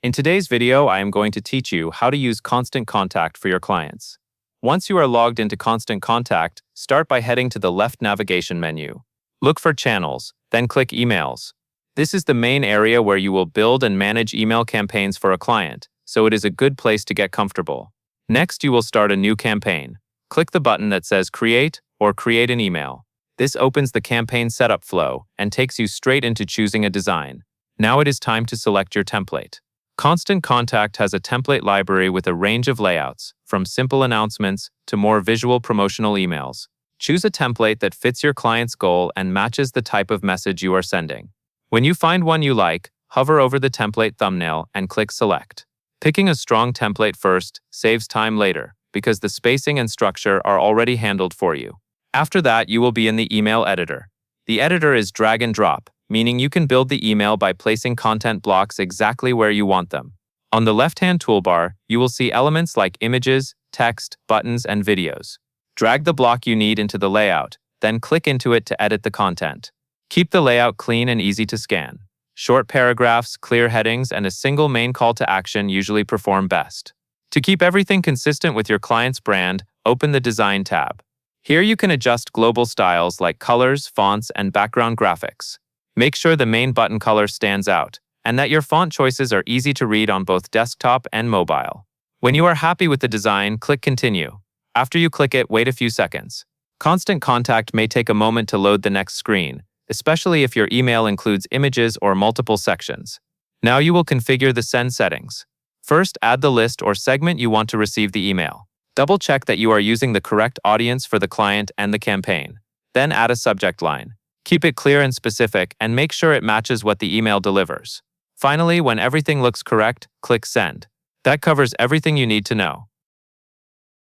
In today's video, I am going to teach you how to use Constant Contact for your clients. Once you are logged into Constant Contact, start by heading to the left navigation menu. Look for Channels, then click Emails. This is the main area where you will build and manage email campaigns for a client, so it is a good place to get comfortable. Next, you will start a new campaign. Click the button that says Create or Create an Email. This opens the campaign setup flow and takes you straight into choosing a design. Now it is time to select your template. Constant Contact has a template library with a range of layouts, from simple announcements to more visual promotional emails. Choose a template that fits your client's goal and matches the type of message you are sending. When you find one you like, hover over the template thumbnail and click Select. Picking a strong template first saves time later, because the spacing and structure are already handled for you. After that, you will be in the email editor. The editor is drag and drop, meaning you can build the email by placing content blocks exactly where you want them. On the left-hand toolbar, you will see elements like images, text, buttons, and videos. Drag the block you need into the layout, then click into it to edit the content. Keep the layout clean and easy to scan. Short paragraphs, clear headings, and a single main call to action usually perform best. To keep everything consistent with your client's brand, open the Design tab. Here you can adjust global styles like colors, fonts, and background graphics. Make sure the main button color stands out, and that your font choices are easy to read on both desktop and mobile. When you are happy with the design, click Continue. After you click it, wait a few seconds. Constant Contact may take a moment to load the next screen, especially if your email includes images or multiple sections. Now you will configure the send settings. First, add the list or segment you want to receive the email. Double-check that you are using the correct audience for the client and the campaign. Then add a subject line. Keep it clear and specific, and make sure it matches what the email delivers. Finally, when everything looks correct, click Send. That covers everything you need to know.